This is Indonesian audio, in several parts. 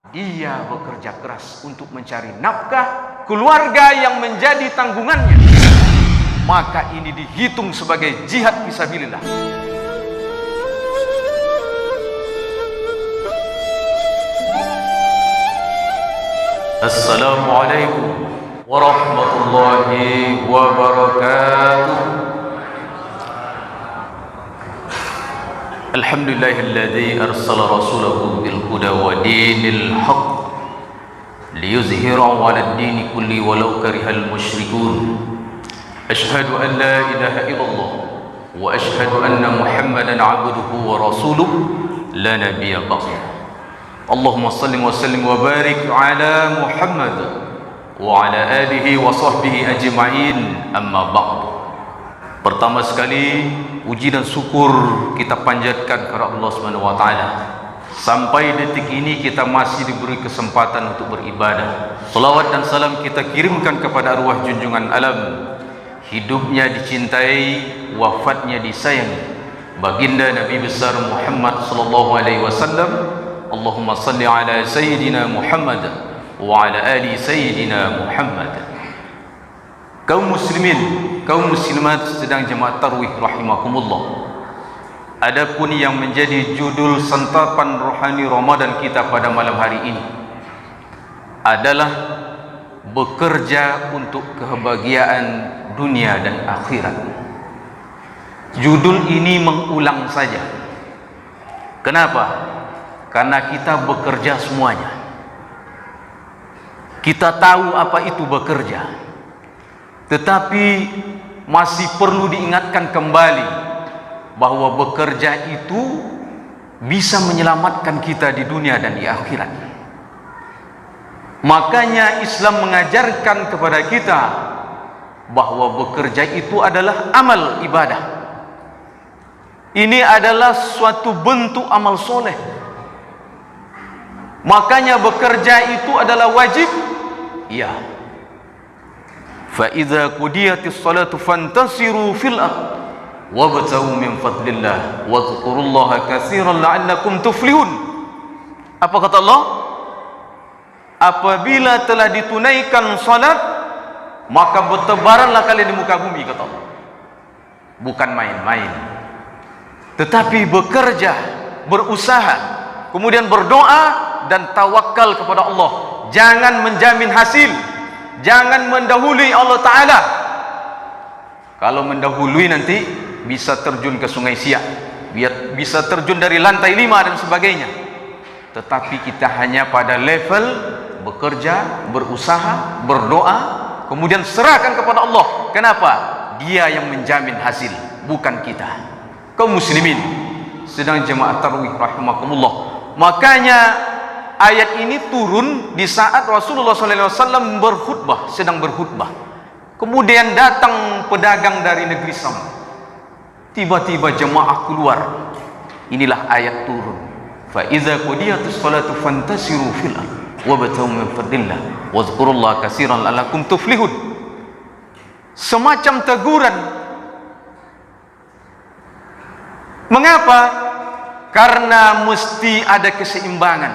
Dia bekerja keras untuk mencari nafkah, keluarga yang menjadi tanggungannya, maka ini dihitung sebagai jihad fisabilillah. Assalamualaikum warahmatullahi wabarakatuh. Alhamdulillahilladzi arsala rasulahu bil huda wa dinil haqq liyuzhirahu 'alad dini kulli walau karihal musyrikun. Asyhadu an la ilaha illallah wa asyhadu anna Muhammadan 'abduhu wa rasuluhu la nabiyya ba'dahu. Allahumma salli wa sallim wa barik 'ala Muhammad wa 'ala alihi wa sahbihi ajma'in, amma ba'du. Pertama sekali, puji dan syukur kita panjatkan kepada Allah Subhanahu wa taala. Sampai detik ini kita masih diberi kesempatan untuk beribadah. Salawat dan salam kita kirimkan kepada arwah junjungan alam, hidupnya dicintai, wafatnya disayangi, baginda Nabi besar Muhammad sallallahu alaihi wasallam. Allahumma salli ala sayyidina Muhammad wa ala ali sayyidina Muhammad. Kaum muslimin, kaum muslimat sedang jemaah tarawih rahimakumullah. Adapun yang menjadi judul santapan rohani Ramadan kita pada malam hari ini adalah bekerja untuk kebahagiaan dunia dan akhirat. Judul ini mengulang saja. Kenapa? Karena kita bekerja semuanya. Kita tahu apa itu bekerja, tetapi masih perlu diingatkan kembali bahwa bekerja itu bisa menyelamatkan kita di dunia dan di akhirat. Makanya Islam mengajarkan kepada kita bahwa bekerja itu adalah amal ibadah. Ini adalah suatu bentuk amal soleh. Makanya bekerja itu adalah wajib. Ya. فَإِذَا قُضِيَتِ الصَّلَاةُ فَانْتَشِرُوا فِي الْأَرْضِ وَابْتَغُوا مِنْ فَضْلِ اللَّهِ وَاذْكُرُوا اللَّهَ كَثِيرًا لَعَلَّكُمْ تُفْلِحُونَ. Apa kata Allah? Apabila telah ditunaikan salat, maka bertebaranlah kalian di muka bumi, kata Allah. Bukan main-main, tetapi bekerja, berusaha, kemudian berdoa dan tawakal kepada Allah. Jangan menjamin hasil, jangan mendahului Allah Ta'ala. Kalau mendahului nanti bisa terjun ke sungai Siak, bisa terjun dari lantai 5 dan sebagainya. Tetapi kita hanya pada level bekerja, berusaha, berdoa, kemudian serahkan kepada Allah. Kenapa? Dia yang menjamin hasil, bukan kita. Kaum muslimin sedang jemaah tarawih rahimakumullah. Makanya ayat ini turun di saat Rasulullah SAW berkhutbah, sedang berkhutbah. Kemudian datang pedagang dari negeri Sam. Tiba-tiba jemaah keluar. Inilah ayat turun. فَإِذَا قُضِيَتِ الصَّلَاةُ فَانْتَشِرُوا فِي الْأَرْضِ وَابْتَغُوا مِنْ فَضْلِ اللَّهِ وَاذْكُرُوا اللَّهَ كَثِيرًا لَعَلَّكُمْ تُفْلِحُونَ. Semacam teguran. Mengapa? Karena mesti ada keseimbangan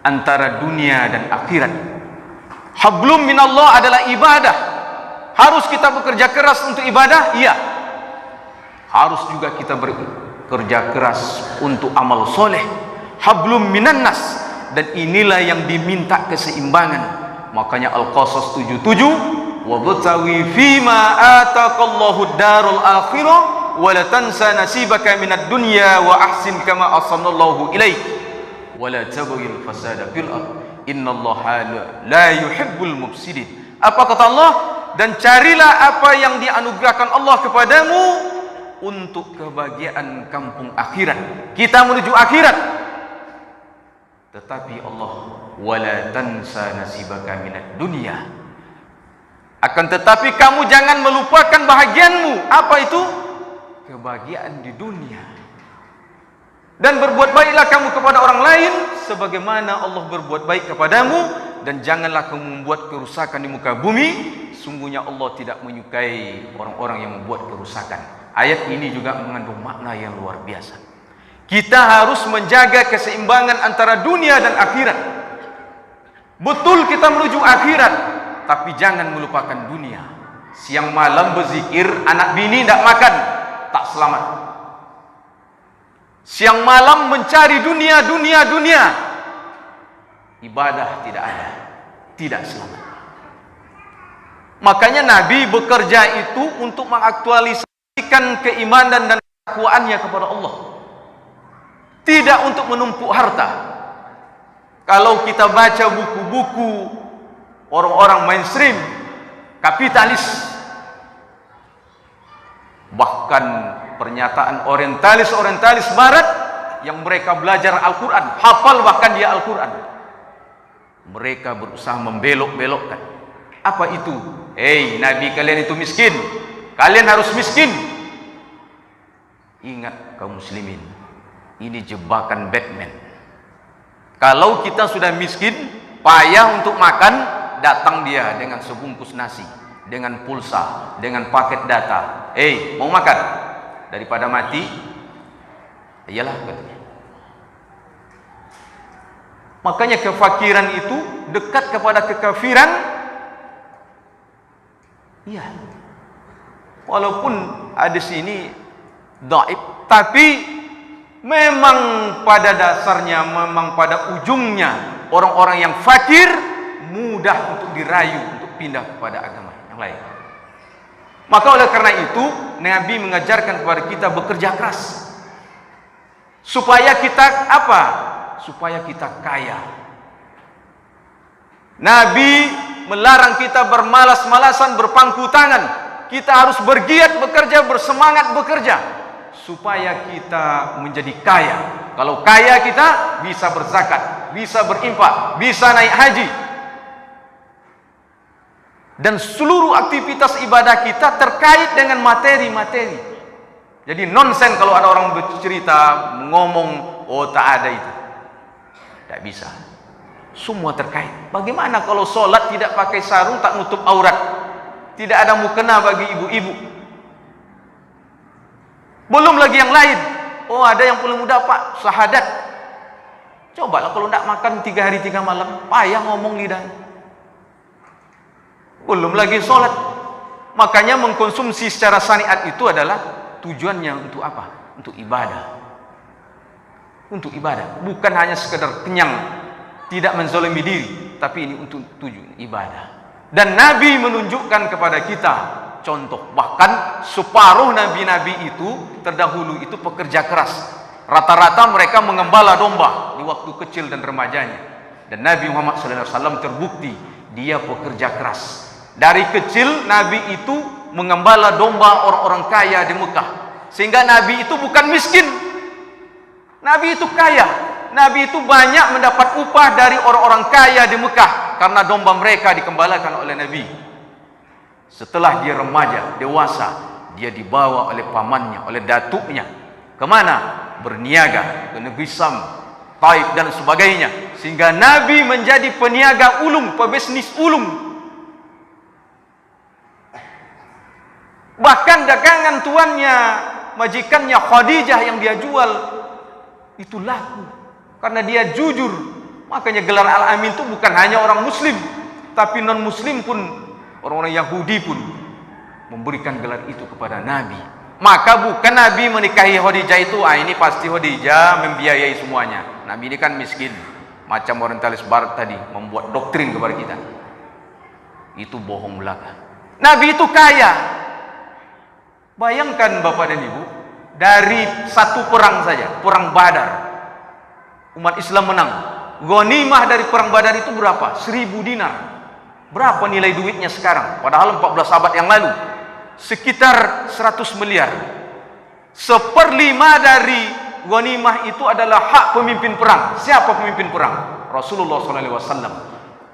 antara dunia dan akhirat. Hablum minallah adalah ibadah. Harus kita bekerja keras untuk ibadah? Iya. Harus juga kita bekerja keras untuk amal soleh. Hablum minannas. Dan inilah yang diminta keseimbangan. Makanya Al-Qasas 77, wabtawi fima ataqallahu darul akhirah wa la tansa nasibaka minad dunya wa ahsin kama ahsanallahu ilaik wa la tabghil fasada fil ard innallaha la yuhibbul mufsidin. Apa kata Allah? Dan carilah apa yang dianugerahkan Allah kepadamu untuk kebahagiaan kampung akhirat. Kita menuju akhirat. Tetapi Allah wala tansa nasibaka minad dunya. Akan tetapi kamu jangan melupakan bahagianmu. Apa itu? Kebahagiaan di dunia. Dan berbuat baiklah kamu kepada orang lain sebagaimana Allah berbuat baik kepadamu, dan janganlah kamu membuat kerusakan di muka bumi. Sungguhnya Allah tidak menyukai orang-orang yang membuat kerusakan. Ayat ini juga mengandung makna yang luar biasa. Kita harus menjaga keseimbangan antara dunia dan akhirat. Betul kita menuju akhirat, tapi jangan melupakan dunia. Siang malam berzikir, anak bini tidak makan, tak selamat. Siang malam mencari dunia, ibadah tidak ada, tidak selamat. Makanya Nabi bekerja itu untuk mengaktualisasikan keimanan dan ketakwaannya kepada Allah, tidak untuk menumpuk harta. Kalau kita baca buku-buku orang-orang mainstream, kapitalis, bahkan pernyataan orientalis barat yang mereka belajar Al-Quran, hafal bahkan dia Al-Quran, mereka berusaha membelok-belokkan. Apa itu? Nabi kalian itu miskin, kalian harus miskin. Ingat kaum muslimin, ini jebakan Batman. Kalau kita sudah miskin, payah untuk makan, datang dia dengan sebungkus nasi, dengan pulsa, dengan paket data. Mau makan? Daripada mati, iyalah katanya. Makanya kefakiran itu dekat kepada kekafiran. Iya. Walaupun hadis ini dhaif, tapi memang pada dasarnya, memang pada ujungnya orang-orang yang fakir mudah untuk dirayu untuk pindah kepada agama yang lain. Maka oleh karena itu Nabi mengajarkan kepada kita bekerja keras supaya kita apa? Supaya kita kaya. Nabi melarang kita bermalas-malasan, berpangku tangan. Kita harus bergiat bekerja, bersemangat bekerja supaya kita menjadi kaya. Kalau kaya kita bisa berzakat, bisa berinfak, bisa naik haji. Dan seluruh aktivitas ibadah kita terkait dengan materi-materi. Jadi nonsen kalau ada orang bercerita, ngomong, tak ada itu. Tidak bisa. Semua terkait. Bagaimana kalau sholat tidak pakai sarung, tak nutup aurat? Tidak ada mukena bagi ibu-ibu. Belum lagi yang lain. Ada yang paling mudah pak, syahadat. Cobalah kalau tidak makan 3 hari 3 malam, payah ngomong lidah. Belum lagi sholat. Makanya mengkonsumsi secara syariat itu adalah tujuannya untuk apa? Untuk ibadah. Untuk ibadah. Bukan hanya sekedar kenyang, tidak menzalimi diri, tapi ini untuk tujuan ibadah. Dan Nabi menunjukkan kepada kita contoh, bahkan separuh nabi-nabi itu terdahulu itu pekerja keras. Rata-rata mereka mengembala domba di waktu kecil dan remajanya. Dan Nabi Muhammad SAW terbukti dia pekerja keras. Dari kecil Nabi itu mengembala domba orang-orang kaya di Mekah, sehingga Nabi itu bukan miskin. Nabi itu kaya. Nabi itu banyak mendapat upah dari orang-orang kaya di Mekah karena domba mereka dikembalakan oleh Nabi. Setelah dia remaja, dewasa, dia dibawa oleh pamannya, oleh datuknya. Kemana? Berniaga ke negeri Sam, Taif dan sebagainya. Sehingga Nabi menjadi peniaga ulung, pebisnis ulung. Bahkan dagangan tuannya, majikannya Khadijah yang dia jual itu laku karena dia jujur. Makanya gelar Al-Amin itu bukan hanya orang muslim, tapi non muslim pun, orang-orang Yahudi pun memberikan gelar itu kepada Nabi. Maka bukan Nabi menikahi Khadijah itu ini pasti Khadijah membiayai semuanya. Nabi ini kan miskin, macam orientalis barat tadi membuat doktrin kepada kita. Itu bohong belaka. Nabi itu kaya. Bayangkan Bapak dan Ibu, dari satu perang saja, perang Badar, umat Islam menang. Ghanimah dari perang Badar itu berapa? 1000 dinar. Berapa nilai duitnya sekarang? Padahal 14 abad yang lalu sekitar 100 miliar. 1/5 dari ghanimah itu adalah hak pemimpin perang. Siapa pemimpin perang? Rasulullah SAW.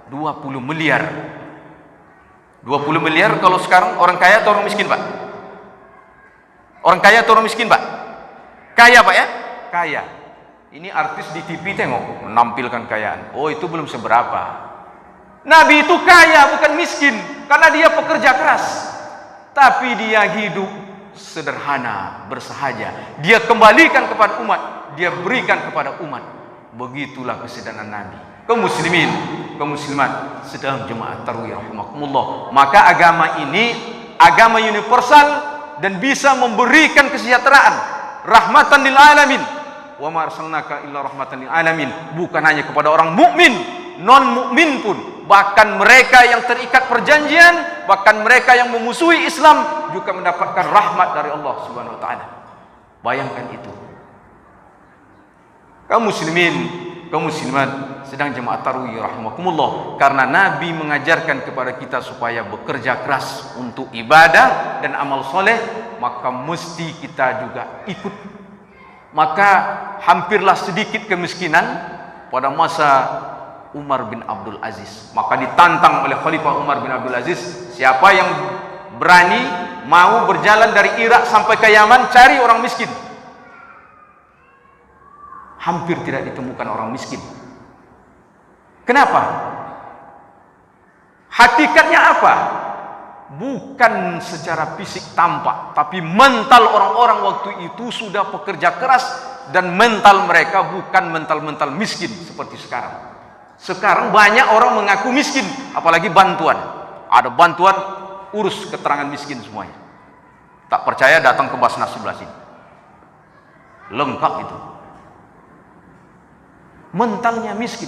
20 miliar. 20 miliar kalau sekarang orang kaya atau orang miskin, Pak? Orang kaya atau orang miskin, Pak? Kaya, Pak ya? Kaya. Ini artis di TV tengok menampilkan kekayaan. Itu belum seberapa. Nabi itu kaya bukan miskin karena dia pekerja keras. Tapi dia hidup sederhana, bersahaja. Dia kembalikan kepada umat, dia berikan kepada umat. Begitulah kesederhanaan Nabi. Kaum muslimin, kaum muslimat, sedang jemaah tarawih rahimakumullah. Maka agama ini agama universal dan bisa memberikan kesejahteraan, rahmatan lil alamin. Wa ma arsalnaka illa rahmatan lil alamin. Bukan hanya kepada orang mukmin, non mukmin pun, bahkan mereka yang terikat perjanjian, bahkan mereka yang memusuhi Islam juga mendapatkan rahmat dari Allah Subhanahu wa taala. Bayangkan itu. Kaum muslimin, kaum muslimat, sedang jemaah tarawih rahimakumullah, karena Nabi mengajarkan kepada kita supaya bekerja keras untuk ibadah dan amal soleh, maka mesti kita juga ikut. Maka hampirlah sedikit kemiskinan pada masa Umar bin Abdul Aziz. Maka ditantang oleh Khalifah Umar bin Abdul Aziz, siapa yang berani mau berjalan dari Irak sampai ke Yaman cari orang miskin. Hampir tidak ditemukan orang miskin. Kenapa? Hakikatnya apa? Bukan secara fisik tampak, tapi mental orang-orang waktu itu sudah pekerja keras, dan mental mereka bukan mental-mental miskin seperti sekarang. Sekarang banyak orang mengaku miskin, apalagi bantuan. Ada bantuan, urus keterangan miskin semuanya. Tak percaya datang ke Basnas sebelah sini. Lengkap itu. Mentalnya miskin.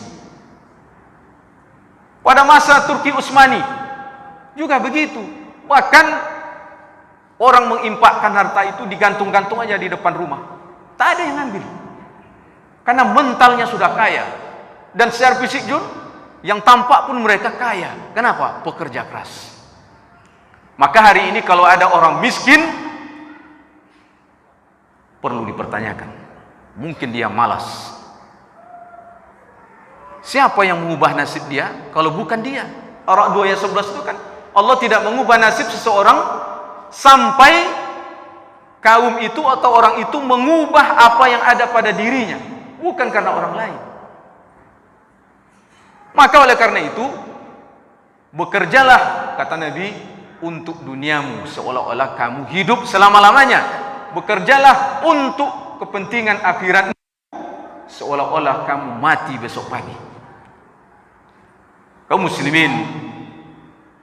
Pada masa Turki Utsmani juga begitu. Bahkan orang mengimpakkan harta itu digantung-gantung aja di depan rumah. Tak ada yang ngambil. Karena mentalnya sudah kaya. Dan secara fisik Jun, yang tampak pun mereka kaya. Kenapa? Pekerja keras. Maka hari ini kalau ada orang miskin, perlu dipertanyakan. Mungkin dia malas. Siapa yang mengubah nasib dia kalau bukan dia? Ar-Ra'd ayat 11 itu kan, Allah tidak mengubah nasib seseorang sampai kaum itu atau orang itu mengubah apa yang ada pada dirinya, bukan karena orang lain. Maka oleh karena itu, bekerjalah, kata Nabi, untuk duniamu seolah-olah kamu hidup selama-lamanya. Bekerjalah untuk kepentingan akhiratmu seolah-olah kamu mati besok pagi. Kaum muslimin,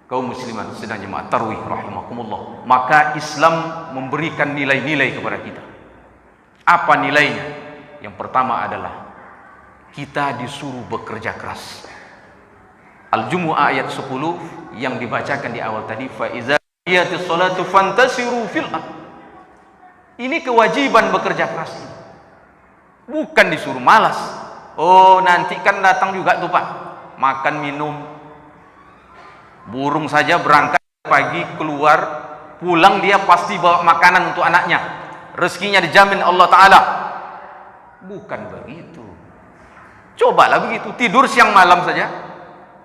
kaum muslimat, sedang jemaah tarawih rahimakumullah, maka Islam memberikan nilai-nilai kepada kita. Apa nilainya? Yang pertama adalah kita disuruh bekerja keras. Al-Jumu'ah ayat 10 yang dibacakan di awal tadi, fa iza qiyatis sholatu fantasiru fil ardh. Ini kewajiban bekerja keras ini. Bukan disuruh malas. Oh, nanti kan datang juga tuh Pak, makan minum. Burung saja berangkat pagi, keluar, pulang dia pasti bawa makanan untuk anaknya. Rezekinya dijamin Allah Ta'ala. Bukan begitu. Cobalah begitu, tidur siang malam saja.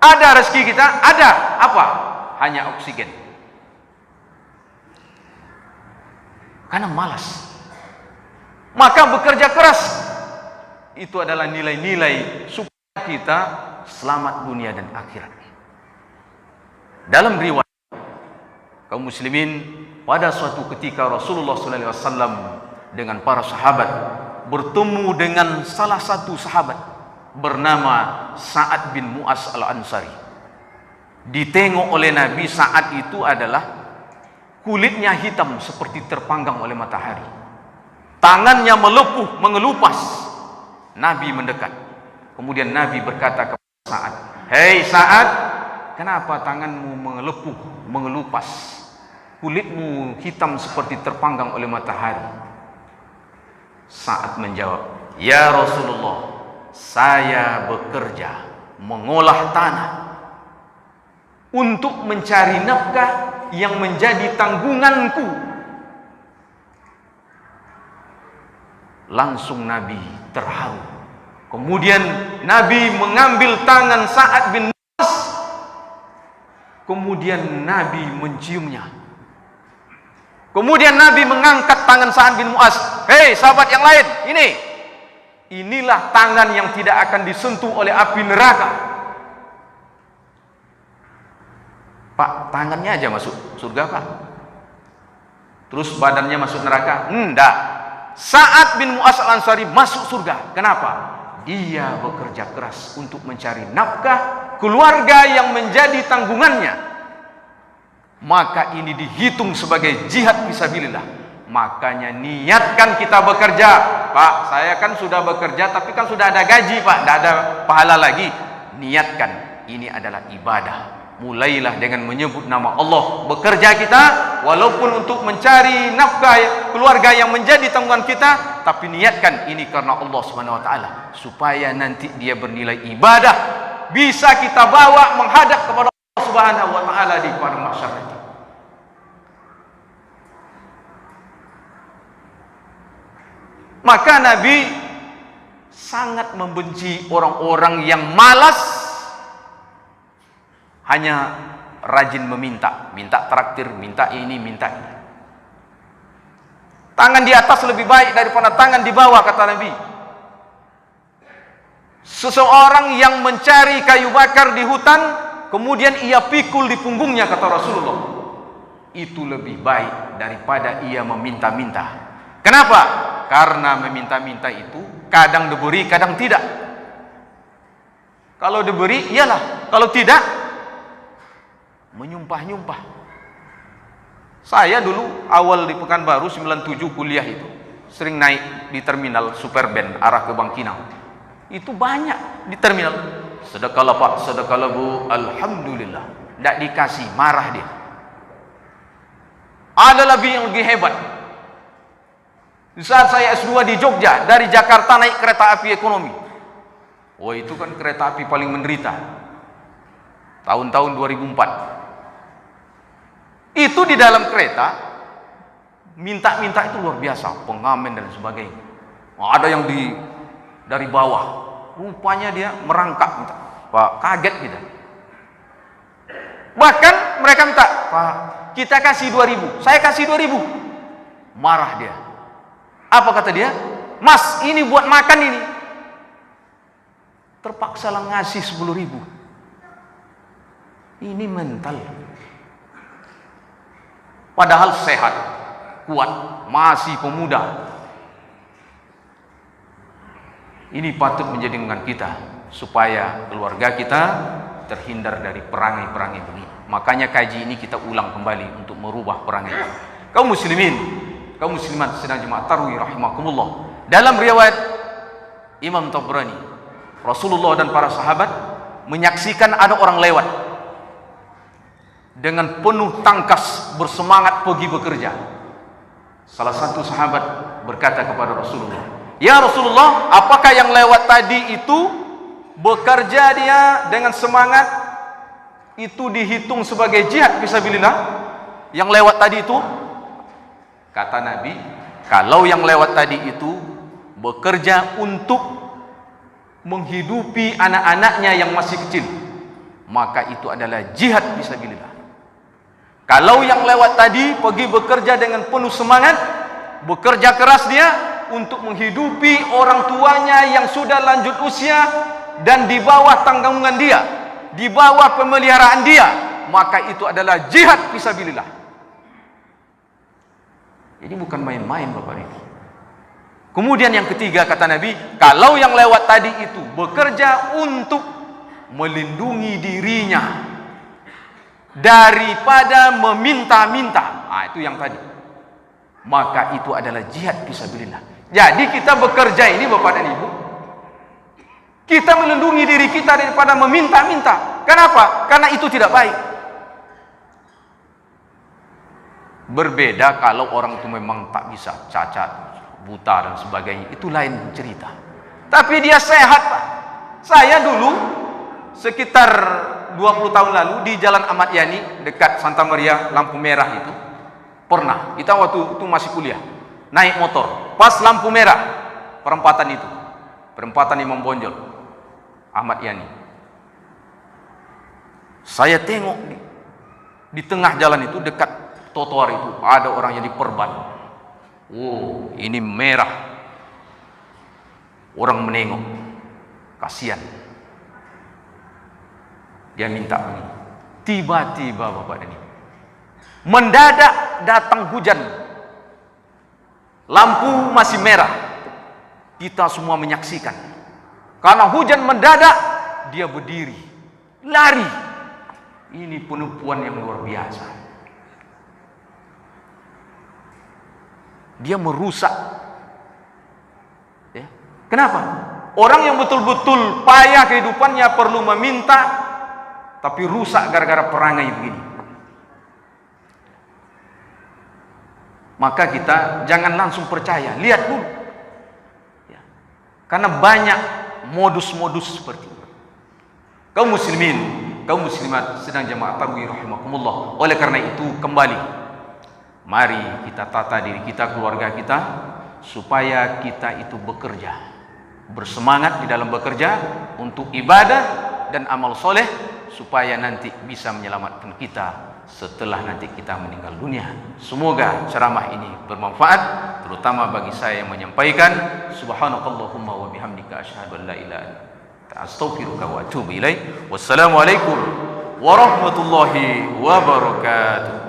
Ada rezeki kita, ada apa? Hanya oksigen. Karena malas. Maka bekerja keras itu adalah nilai-nilai supaya kita selamat dunia dan akhirat. Dalam riwayat kaum muslimin, pada suatu ketika Rasulullah SAW dengan para sahabat bertemu dengan salah satu sahabat bernama Sa'ad bin Mu'az al-Ansari. Ditengok oleh Nabi, Sa'ad itu adalah kulitnya hitam seperti terpanggang oleh matahari, tangannya melepuh, mengelupas. Nabi mendekat, kemudian Nabi berkata kepada Sa'ad, "Hei Sa'ad, kenapa tanganmu melepuh, mengelupas, kulitmu hitam seperti terpanggang oleh matahari?" Sa'ad menjawab, "Ya Rasulullah, saya bekerja mengolah tanah untuk mencari nafkah yang menjadi tanggunganku." Langsung Nabi terharu. Kemudian Nabi mengambil tangan Sa'ad bin Mu'az, kemudian Nabi menciumnya. Kemudian Nabi mengangkat tangan Sa'ad bin Mu'az. "Hei sahabat yang lain, inilah tangan yang tidak akan disentuh oleh api neraka." Pak, tangannya aja masuk surga Pak. terus badannya masuk neraka? Enggak. Sa'ad bin Mu'adz al-Ansari masuk surga. Kenapa? Dia bekerja keras untuk mencari nafkah keluarga yang menjadi tanggungannya. Maka ini dihitung sebagai jihad fisabilillah. Makanya niatkan kita bekerja. Pak, saya kan sudah bekerja tapi kan sudah ada gaji, Pak, tidak ada pahala lagi. Niatkan, ini adalah ibadah. Mulailah dengan menyebut nama Allah. Bekerja kita walaupun untuk mencari nafkah keluarga yang menjadi tanggungan kita, tapi niatkan ini karena Allah Subhanahu wa taala, supaya nanti dia bernilai ibadah, bisa kita bawa menghadap kepada Allah Subhanahu wa taala di padang mahsyar nanti. Maka Nabi sangat membenci orang-orang yang malas, hanya rajin meminta, minta traktir, minta ini, minta ini. Tangan di atas lebih baik daripada tangan di bawah, kata Nabi. Seseorang yang mencari kayu bakar di hutan, kemudian ia pikul di punggungnya, kata Rasulullah, itu lebih baik daripada ia meminta-minta. Kenapa? Karena meminta-minta itu kadang diberi, kadang tidak. Kalau diberi, iyalah. Kalau tidak, menyumpah-nyumpah. Saya dulu awal di Pekanbaru 97 kuliah itu sering naik di terminal Superben arah ke Bangkinang. Itu banyak di terminal. Sedekahlah Pak, sedekahlah Bu, alhamdulillah. Tidak dikasih, marah dia. Ada lebih yang lebih hebat. Di saat saya S2 di Jogja, dari Jakarta naik kereta api ekonomi. Wah, itu kan kereta api paling menderita. Tahun-tahun 2004. Itu di dalam kereta minta-minta itu luar biasa, pengamen dan sebagainya. Ada yang dari bawah, rupanya dia merangkak minta. Pak, kaget kita. Bahkan mereka minta, Pak, kita kasih 2.000, saya kasih 2.000. Marah dia. Apa kata dia? Mas, ini buat makan ini. Terpaksa lah ngasih 10.000. Ini mental. Padahal sehat, kuat, masih pemuda. Ini patut menjadi dengan kita, supaya keluarga kita terhindar dari perangai-perangai begini. Makanya kaji ini kita ulang kembali untuk merubah perangai. Kaum muslimin, kaum muslimat sedang jemaah tarawih rahimakumullah. Dalam riwayat Imam Tabrani, Rasulullah dan para sahabat menyaksikan ada orang lewat dengan penuh tangkas bersemangat pergi bekerja. Salah satu sahabat berkata kepada Rasulullah, "Ya Rasulullah, apakah yang lewat tadi itu bekerja dia dengan semangat itu dihitung sebagai jihad fisabilillah? Yang lewat tadi itu?" Kata Nabi, kalau yang lewat tadi itu bekerja untuk menghidupi anak-anaknya yang masih kecil, maka itu adalah jihad fisabilillah. Kalau yang lewat tadi pergi bekerja dengan penuh semangat, bekerja keras dia untuk menghidupi orang tuanya yang sudah lanjut usia dan di bawah tanggungan dia, di bawah pemeliharaan dia, maka itu adalah jihad fisabilillah. Jadi bukan main-main Bapak Ibu. Kemudian yang ketiga kata Nabi, kalau yang lewat tadi itu bekerja untuk melindungi dirinya daripada meminta-minta, itu yang tadi, maka itu adalah jihad fisabilillah. Jadi kita bekerja ini Bapak dan Ibu, kita melindungi diri kita daripada meminta-minta. Kenapa? Karena itu tidak baik. Berbeda kalau orang itu memang tak bisa, cacat, buta dan sebagainya, itu lain cerita. Tapi dia sehat Pak. Saya dulu sekitar 20 tahun lalu di Jalan Ahmad Yani dekat Santa Maria lampu merah itu, pernah kita waktu itu masih kuliah naik motor pas lampu merah perempatan itu, perempatan Imam Bonjol Ahmad Yani. Saya tengok di tengah jalan itu dekat trotoar itu ada orang yang diperban. Oh, ini merah. Orang menengok, kasihan. Dia minta begini. Tiba-tiba Bapak dan Ibu, mendadak datang hujan lampu masih merah, kita semua menyaksikan. Karena hujan mendadak, dia berdiri, lari. Ini penipuan yang luar biasa. Dia merusak. Ya. Kenapa? Orang yang betul-betul payah kehidupannya perlu meminta, tapi rusak gara-gara perangai begini. Maka kita jangan langsung percaya, lihat dulu. Ya. Karena banyak modus-modus seperti itu. Kaum muslimin, kaum muslimat sedang jamaah tarawih rahimakumullah. Oleh karena itu kembali, mari kita tata diri kita, keluarga kita, supaya kita itu bekerja, bersemangat di dalam bekerja untuk ibadah dan amal soleh, supaya nanti bisa menyelamatkan kita setelah nanti kita meninggal dunia. Semoga ceramah ini bermanfaat, terutama bagi saya yang menyampaikan. Subhanakallahumma wa bihamdika asyhadu an la ilaha illa anta astaghfiruka wa atubu ilaik. Wassalamualaikum warahmatullahi wabarakatuh.